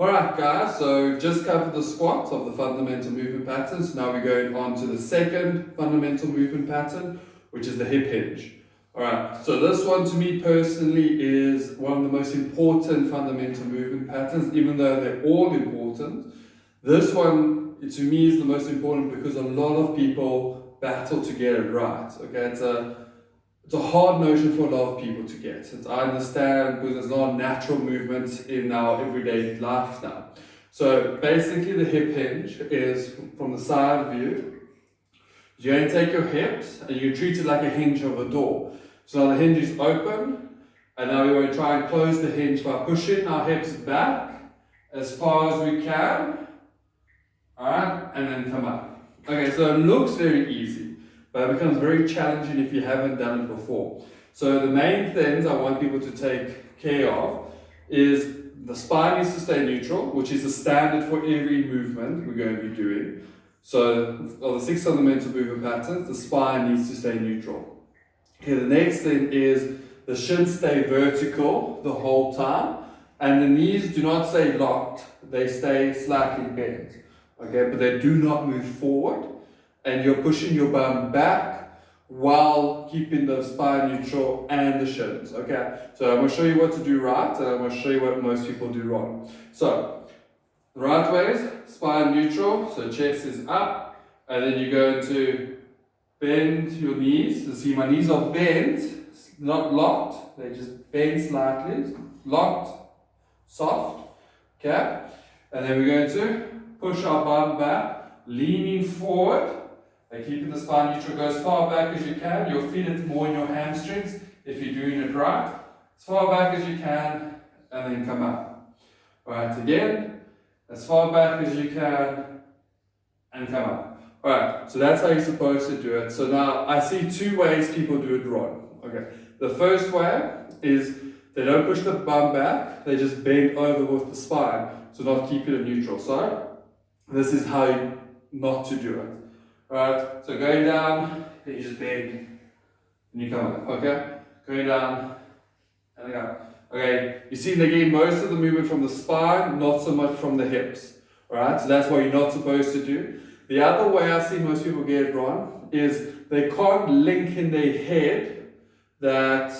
Alright guys, so we've just covered the squat of the fundamental movement patterns. Now we're going on to the second fundamental movement pattern, which is the hip hinge. Alright, so this one to me personally is one of the most important fundamental movement patterns, even though they're all important. This one to me is the most important because a lot of people battle to get it right. Okay, it's a hard notion for a lot of people to get. I understand because it's not a natural movement in our everyday life now. So basically the hip hinge is from the side view. You're going to take your hips and you treat it like a hinge of a door. So now the hinge is open and now we're going to try and close the hinge by pushing our hips back as far as we can. Alright, and then come up. Okay, so it looks very easy, but it becomes very challenging if you haven't done it before. So the main things I want people to take care of is the spine needs to stay neutral, which is the standard for every movement we're going to be doing. So of the 6 fundamental movement patterns, the spine needs to stay neutral. Okay, the next thing is the shins stay vertical the whole time, and the knees do not stay locked, they stay slightly bent. Okay, but they do not move forward, and you're pushing your bum back while keeping the spine neutral and the shins. Okay, so I'm going to show you what to do right, and I'm going to show you what most people do wrong. So the right way is spine neutral, so chest is up, and then you go to bend your knees. You see my knees are bent, not locked, they just bend slightly, locked, soft. Okay, and then we're going to push our bum back, leaning forward, and keeping the spine neutral. Go as far back as you can. You'll feel it more in your hamstrings if you're doing it right. As far back as you can, and then come up. Alright, again, as far back as you can, and come up. Alright, so that's how you're supposed to do it. So now, I see 2 ways people do it wrong. Okay, the first way is they don't push the bum back, they just bend over with the spine, so not keeping it neutral. So this is how not to do it. Alright, so going down, then you just bend, and you come up, okay? Going down, and then up. Okay, you see again most of the movement from the spine, not so much from the hips. Alright, so that's what you're not supposed to do. The other way I see most people get it wrong is they can't link in their head that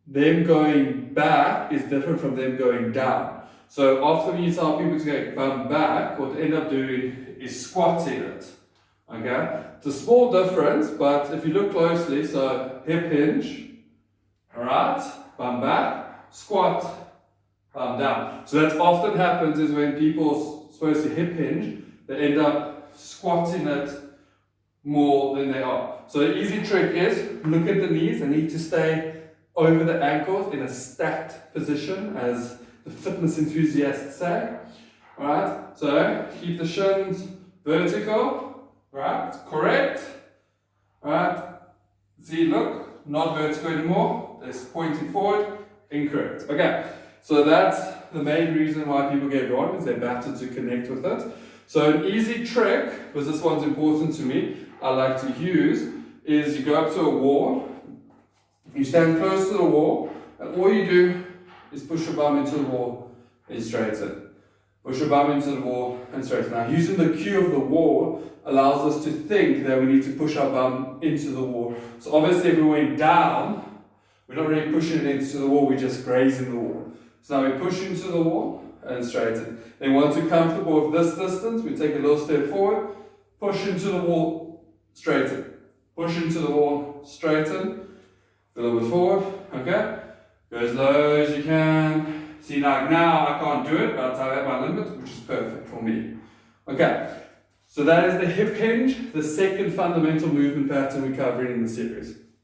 them going back is different from them going down. So often when you tell people to go bum back, what they end up doing is squatting it. Okay? It's a small difference, but if you look closely, so hip hinge, alright, bum back, squat, bum down. So that often happens is when people are supposed to hip hinge, they end up squatting it more than they are. So the easy trick is, look at the knees, they need to stay over the ankles in a stacked position, as the fitness enthusiasts say. Alright, so keep the shins vertical, right, correct. Alright, see, look, not vertical anymore, they're pointing forward, incorrect. Okay, so that's the main reason why people get it wrong, is they battle to connect with it. So an easy trick, because this one's important to me, I like to use, is you go up to a wall, you stand close to the wall, and all you do is push your bum into the wall and straighten. Push your bum into the wall and straighten. Now, using the cue of the wall allows us to think that we need to push our bum into the wall. So obviously if we went down, we're not really pushing it into the wall, we're just grazing the wall. So now we push into the wall and straighten. Then once we're comfortable with this distance, we take a little step forward, push into the wall, straighten. Push into the wall, straighten. A little bit forward, okay? Go as low as you can. See, like now I can't do it, but I have my limit, which is perfect for me. Okay, so that is the hip hinge, the second fundamental movement pattern we're covering in the series.